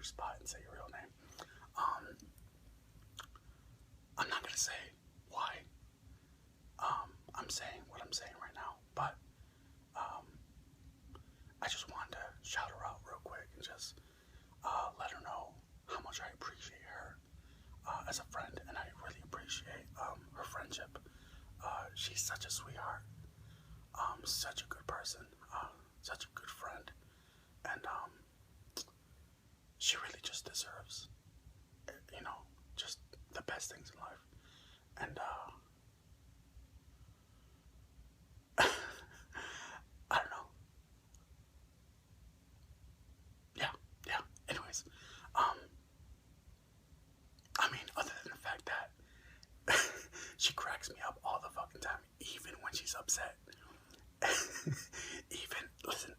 spot and say your real name. I'm not gonna say why. I'm saying what I'm saying right now, but I just wanted to shout her out real quick and just let her know how much I appreciate her as a friend, and I really appreciate her friendship. She's such a sweetheart, such a good person, such a good friend, and she really just deserves, just the best things in life. And I don't know. Yeah. Anyways, I mean, other than the fact that she cracks me up all the fucking time, even when she's upset.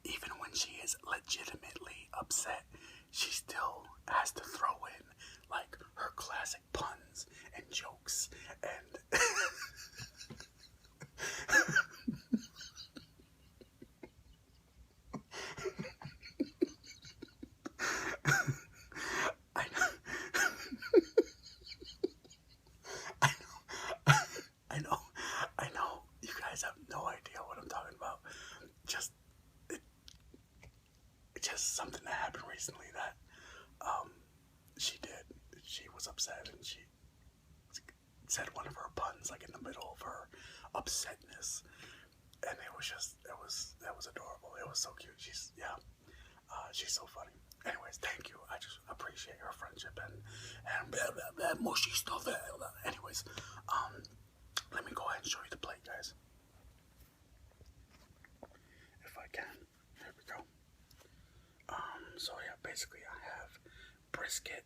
Even when she is legitimately upset, she still has to throw in like her classic puns and jokes and I know, I know, I know. You guys have no idea what I'm talking about. Just it's just something that happened recently that she did. She was upset and she said one of her puns like in the middle of her upsetness, and it was adorable. It was so cute. She's so funny. Anyways, thank you. I just appreciate her friendship and blah blah blah mushy stuff. Anyways, let me go ahead and show you the plate, guys. If I can. There we go. So yeah, basically I have brisket,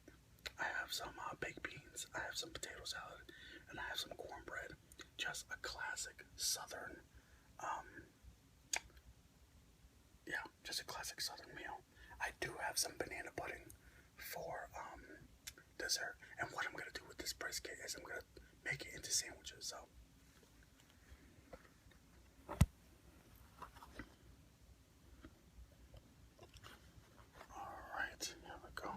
I have some baked beans, I have some potato salad, and I have some cornbread. Just a classic southern, just a classic southern meal. I do have some banana pudding for dessert, and what I'm gonna do with this brisket is I'm gonna make it into sandwiches. So. Alright, here we go.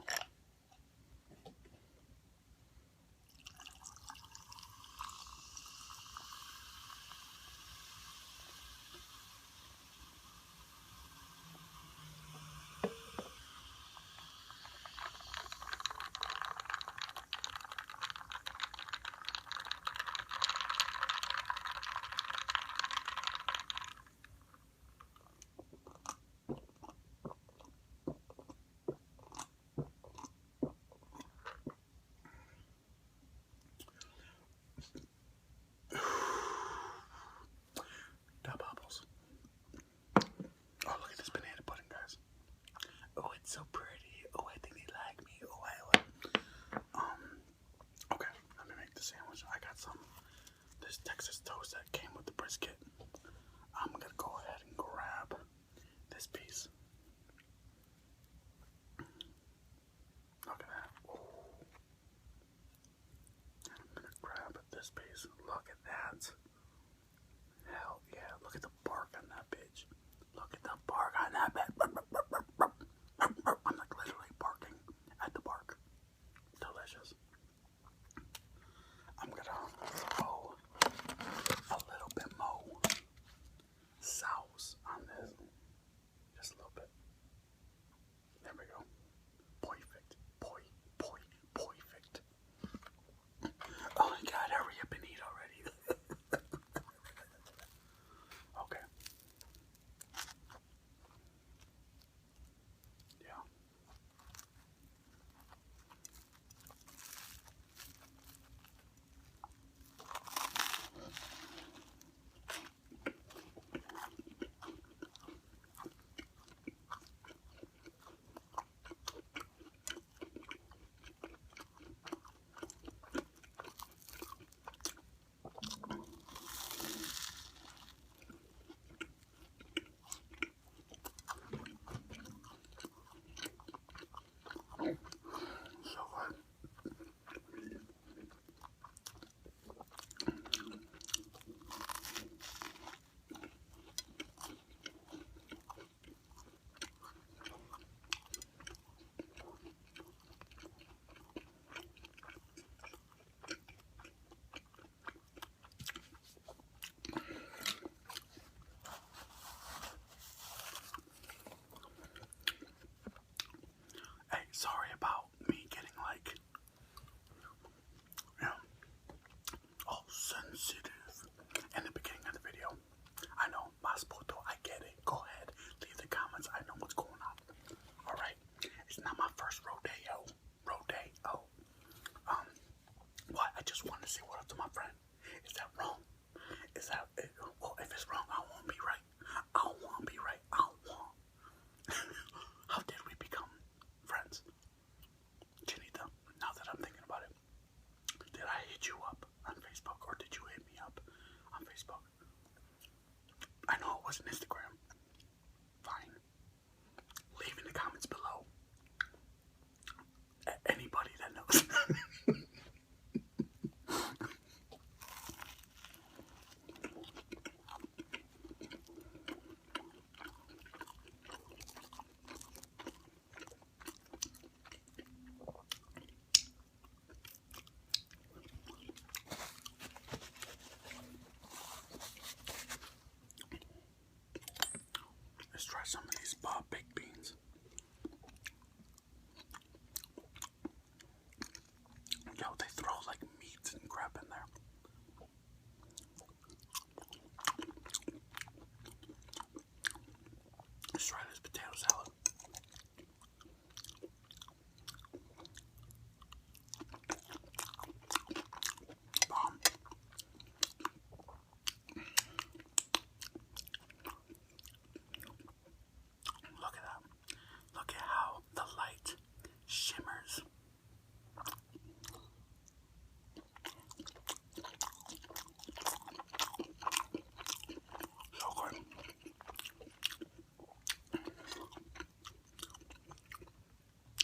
Let's try some of these baked beans. Yo, they throw like meat and crap in there. Let's try this potato salad. Look at that. Look at how the light shimmers. So good.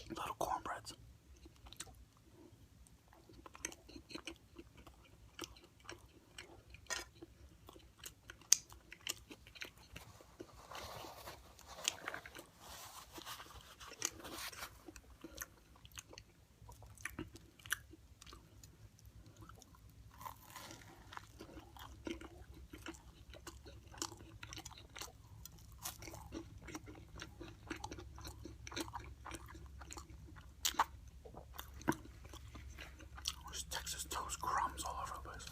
Little cornbreads. Texas toast crumbs all over the place.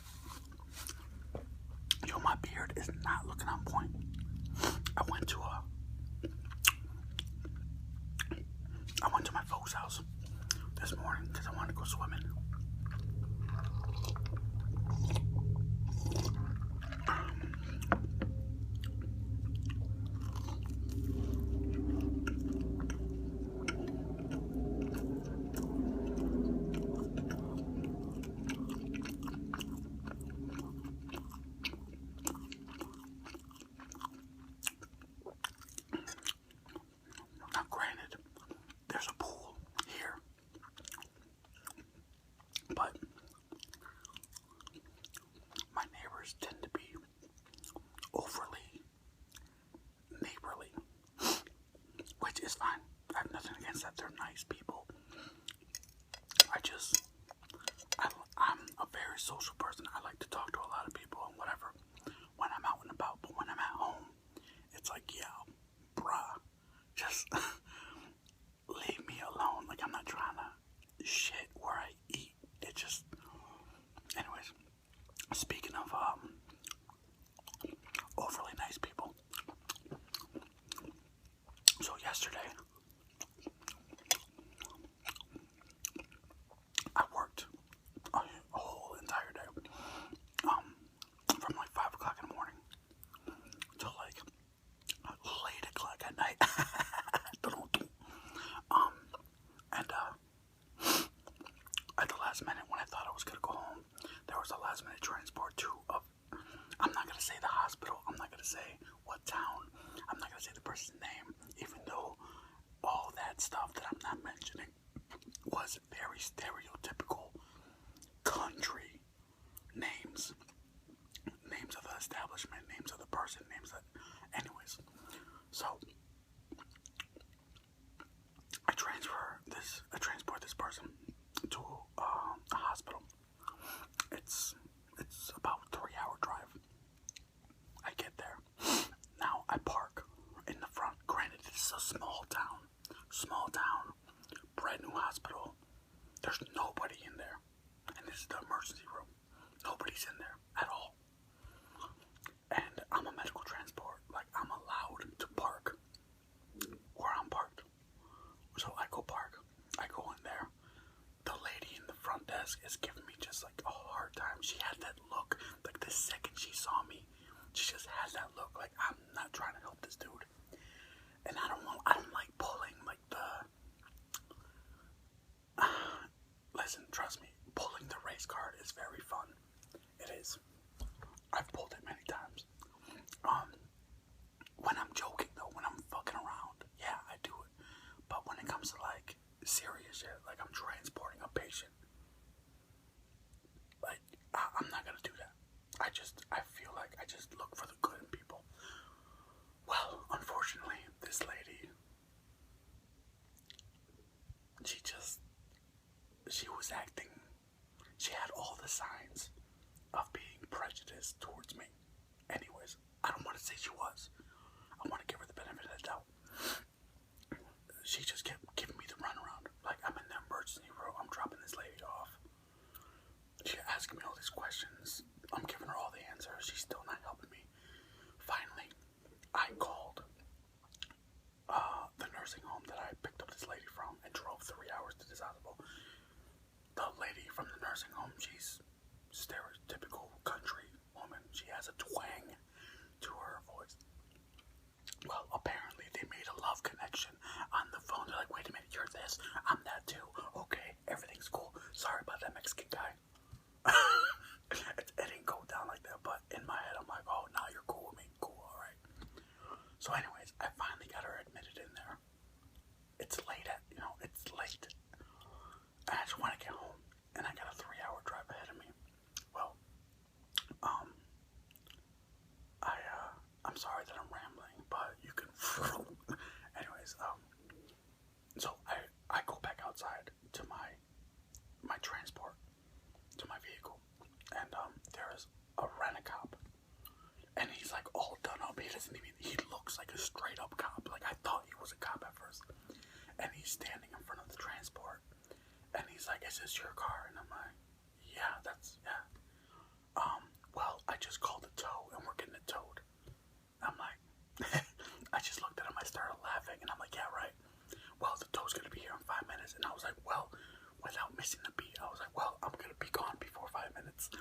Yo, my beard is not looking on point. I went to my folks' house this morning because I wanted to go swimming. Now, granted, there's a pool here, but my neighbors tend to be overly neighborly, which is fine. I have nothing against that. They're nice people. I'm a very social person. I like to talk to a lot of people and whatever when I'm out and about, but when I'm at home, it's like, yeah, bruh, just leave me alone. Like, I'm not trying to shit where I eat. It just, anyways, speaking of overly nice people, so yesterday I worked a whole entire day, from like 5 o'clock in the morning till like late o'clock at night. And at the last minute, when I thought I was gonna go home, there was a last minute transport to I'm not gonna say the hospital, I'm not gonna say what town, I'm not gonna say the person's name, even though all that stuff that I'm not mentioning was very stereotypical country names of the establishment, names of the person, anyways. So I transport this person to a hospital. It's about a 3-hour drive. I get there. Now I park in the front. Granted, this is a small town, brand new hospital. There's nobody in there, and this is the emergency room. Nobody's in there at all. And I'm a medical transport. Like, I'm allowed to park where I'm parked. So I go park. I go in there. The lady in the front desk is giving me just like a hard time. She had that look, like the second she saw me, she just had that look like, I'm not trying to help this dude. And I don't like pulling like listen, trust me, pulling the race card is very fun. It is. I've pulled it many times. When I'm joking though, when I'm fucking around, yeah, I do it. But when it comes to like serious shit, like I'm transporting a patient, like I'm not gonna do that. I feel like I just look for the good in people. Well, unfortunately, this lady, she was acting, she had all the signs of being prejudiced towards me. Anyways, I don't want to say she was. I want to give her the benefit of the from the nursing home. She's stereotypical country woman. She has a twang to her voice. Well, apparently they made a love connection on the phone. They're like, wait a minute, you're this, I'm that too. Okay, everything's cool. Sorry about that Mexican guy. It didn't go down like that, but in my head I'm like, oh, now you're cool with me. Cool, alright. So anyways, I finally got her admitted in there. It's late it's late. And I just want to get home. And I got a 3-hour drive ahead of me. Well, I'm sorry that I'm rambling, but you can anyways, so I go back outside to my transport, to my vehicle, and there's a rent-a-cop, and he's like all done up. He looks like a straight up cop. Like I thought he was a cop at first. And he's standing in front of the transport, and he's like, is this your car? And I'm like, yeah. Well, I just called a tow, and we're getting it towed. I'm like, I just looked at him, I started laughing, and I'm like, yeah, right. Well, the tow's gonna be here in 5 minutes. And I was like, well, without missing a beat, I was like, well, I'm gonna be gone before 5 minutes.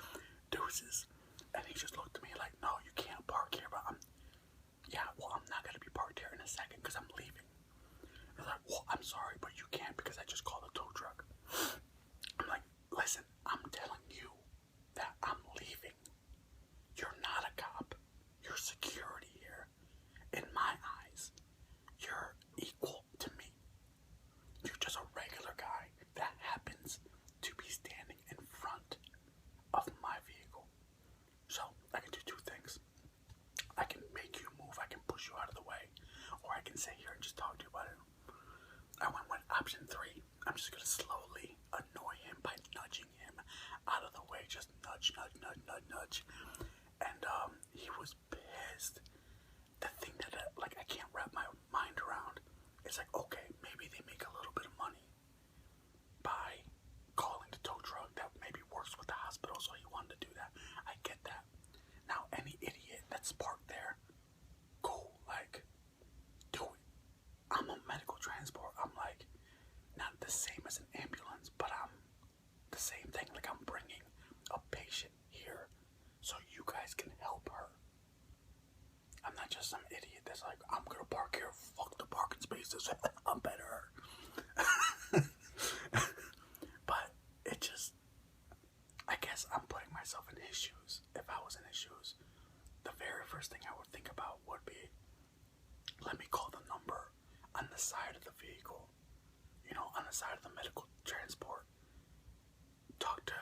Deuces. And he just looked at me like, no, you can't park here. But I'm not gonna be parked here in a second because I'm leaving. And they're like, well, I'm sorry, but you can't because I just called a tow truck. I'm like, listen, I'm telling you that I'm leaving. You're not a cop. You're security here. In my eyes, you're equal to me. You're just a regular guy that happens to be standing in front of my vehicle. So I can do two things. I can make you move. I can push you out of the way. Or I can sit here and just talk to you about it. I went with option 3. I'm just going to slowly annoy him by nudging him out of the way. Just nudge. And he was pissed. The thing that I can't wrap my mind around is like, okay, maybe they make a little bit of money by calling the tow truck that maybe works with the hospital, so he wanted to do that. I get that. Now, any idiot that's parked there, cool, like, do it. I'm a medical transport. I'm like, not the same as an ambulance, but I'm the same thing. Like, I'm bringing a patient here so you guys can help her. I'm not just some idiot that's like, I'm gonna park here, fuck the parking spaces, I'm better. But it just, I guess I'm putting myself in his shoes. If I was in his shoes, the very first thing I would think about would be, let me call the number on the side of the vehicle, on the side of the medical transport. Talk to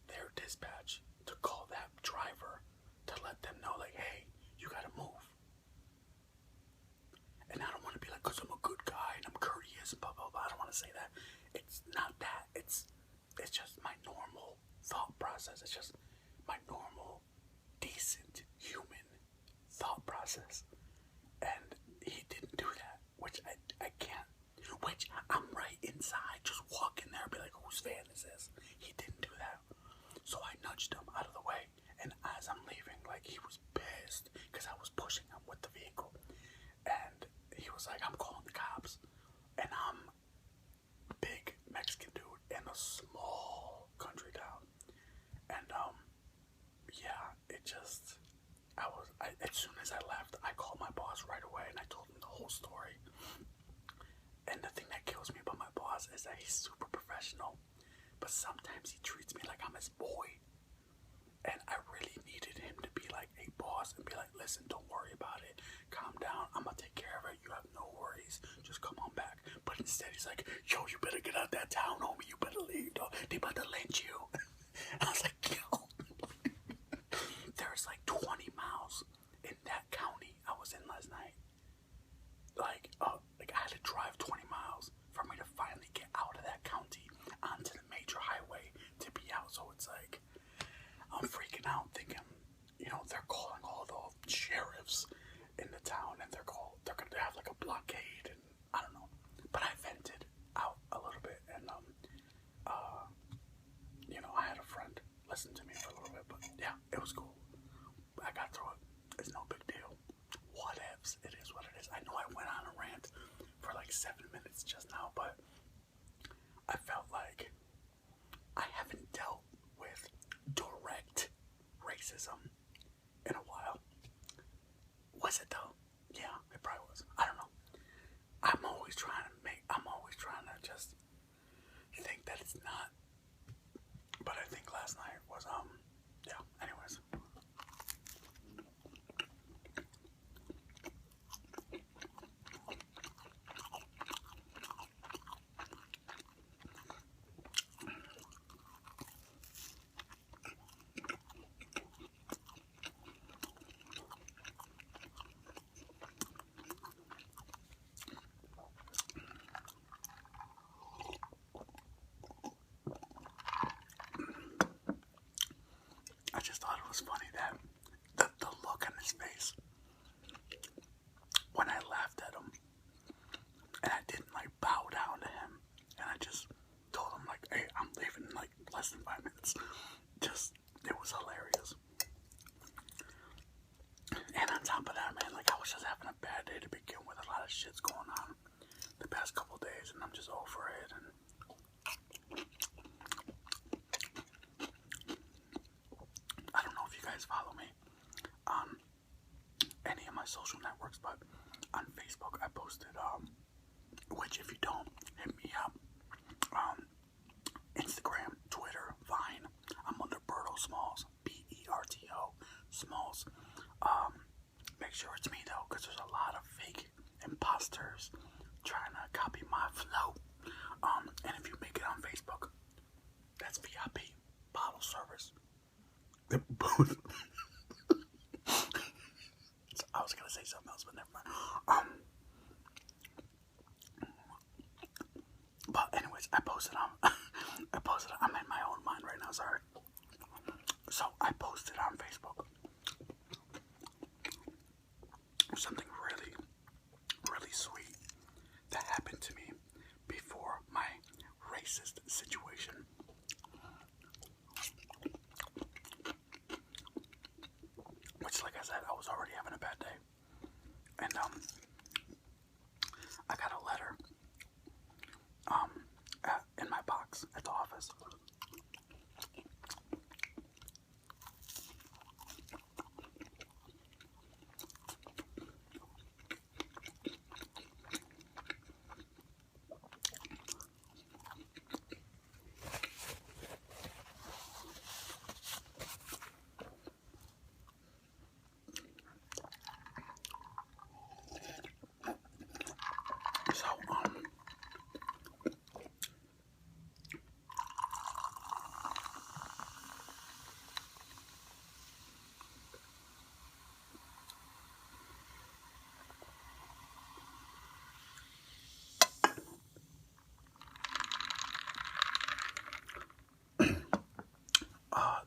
their dispatch to call that driver to let them know, like, hey, you gotta move. And I don't want to be like, because I'm a good guy and I'm courteous and blah, blah, blah. I don't want to say that. It's not that. It's just my normal thought process. It's just my normal, decent, human thought process. And he didn't do that, which I can't, which I'm right inside, just walk in there and be like, whose van is this? He didn't do that. So I nudged him out of the way, and as I'm leaving, like, he was pissed because I was pushing him with the vehicle. And he was like, I'm calling the cops. And I'm a big Mexican dude in a small country town. And yeah, it just, as soon as I left, I called my boss right away and I told him the whole story. And the thing that kills me about my boss is that he's super professional, but sometimes he treats me like I'm his boy. And I really needed him to be like a boss and be like, listen, don't worry about it. Calm down. I'm going to take care of it. You have no worries. Just come on back. But instead, he's like, yo, you better get out that town, homie. You better leave, dog. They about to lynch you. I was like, yo. There's like 20 miles in that county I was in last night. Like I had to drive 20 miles for me to finally get out of that county onto the major highway to be out. So it's like, I'm freaking out thinking, they're calling all the sheriffs in the town and they're going to have like a blockade and I don't know. But I vented out a little bit and, I had a friend listen to me for a little bit, but yeah, it was cool. I got through it. It's no big deal. Whatevs. It is what it is. I know I went on a rant for like 7 minutes just now, but I felt like I haven't racism in a while. Was it though? Yeah, it probably was. I don't know. I'm always trying to just think that it's not. But I think last night was, yeah, anyways. I just thought it was funny that the look on his face when I laughed at him, and I didn't like bow down to him, and I just told him like, hey, I'm leaving in like less than 5 minutes. Just, it was hilarious. And on top of that, man, like I was just having a bad day to begin with. A lot of shit's going on the past couple days, and I'm just over it. And I don't know if you guys follow me on any of my social networks, but on Facebook I posted, which if you don't, hit me up. Instagram, Twitter, Vine, I'm under Berto Smalls, Berto Smalls. Make sure it's me though, because there's a lot of fake imposters trying to copy my flow. And if you make it on Facebook, that's VIP, bottle service. The booth. I was gonna say something else, but never mind. But anyways, I posted on. I'm in my own mind right now. Sorry. So I posted on Facebook something really, really sweet that happened to me before my racist situation. Which, like I said, I was already having a bad day. And, I got a letter, in my box at the office.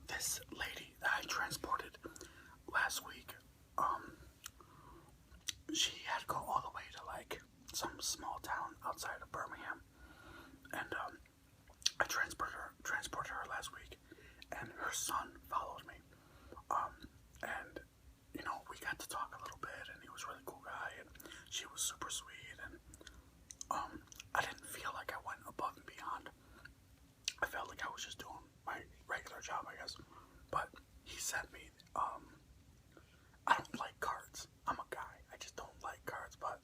This lady that I transported last week, she had to go all the way to like some small town outside of Birmingham, and I transported her last week, and her son followed me, and you know, we got to talk a little bit, and he was a really cool guy, and she was super sweet, and I didn't feel like I went above and beyond. I felt like I was just doing my regular job, I guess. But he sent me, I don't like cards. I'm a guy. I just don't like cards, but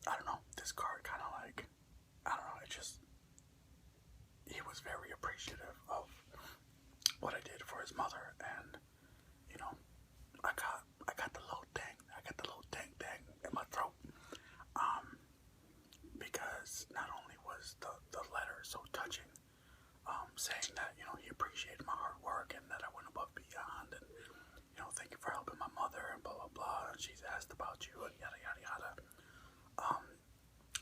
I don't know. This card kind of like, I don't know. He was very appreciative of what I did for his mother, and you know, I got the little thing. I got the little dang in my throat. Because not only was the letter so touching, saying that, you know, he appreciated my hard work and that I went above and beyond, and, you know, thank you for helping my mother and blah, blah, blah, and she's asked about you and yada, yada, yada,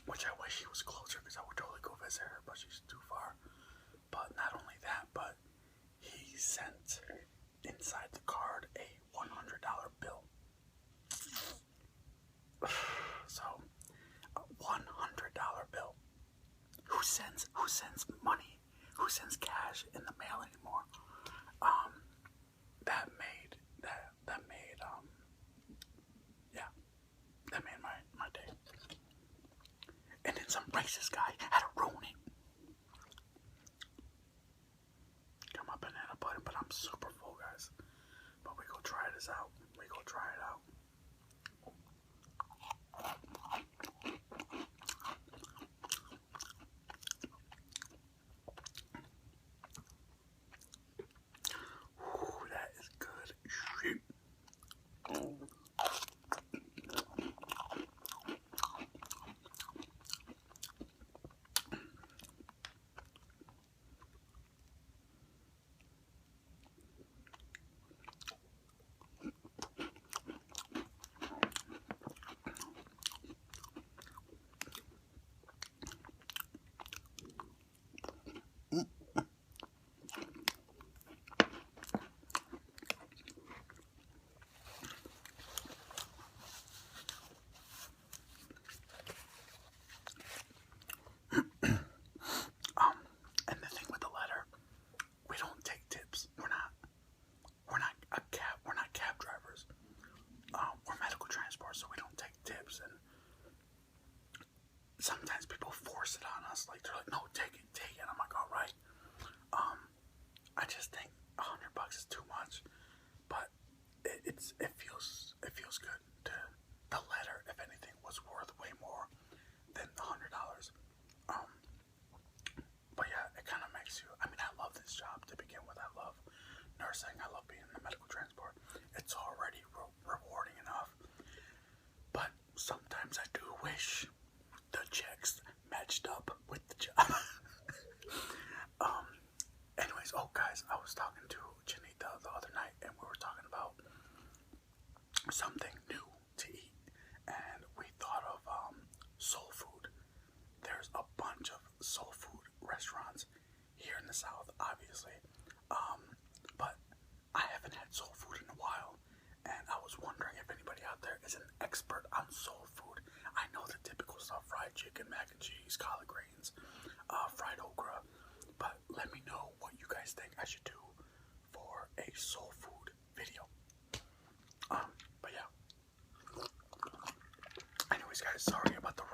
which I wish he was closer because I would totally go visit her, but she's too far. But not only that, but he sent inside the card a $100 bill. So, a $100 bill. Who sends money? Who sends cash in the mail anymore? That made my day. And then some racist guy had to ruin it. Got my banana pudding, but I'm super full, guys. like, they're like, no, take it. And I'm like, all right. I just think $100 is too much, but it feels good. The letter, if anything, was worth way more than the $100. But yeah, it kind of makes you. I mean, I love this job to begin with. I love nursing. I love being in the medical transport. It's already rewarding enough. But sometimes I do wish the checks matched up with the job. Anyways, oh guys, I was talking to Janita the other night, and we were talking about something new to eat, and we thought of soul food. There's a bunch of soul food restaurants here in the South, obviously, but I haven't had soul food in a while, and I was wondering if anybody out there is an expert on soul food. I know the typical stuff: fried chicken, mac and cheese, collard greens, fried okra, but let me know what you guys think I should do for a soul food video. But yeah. Anyways, guys, sorry about the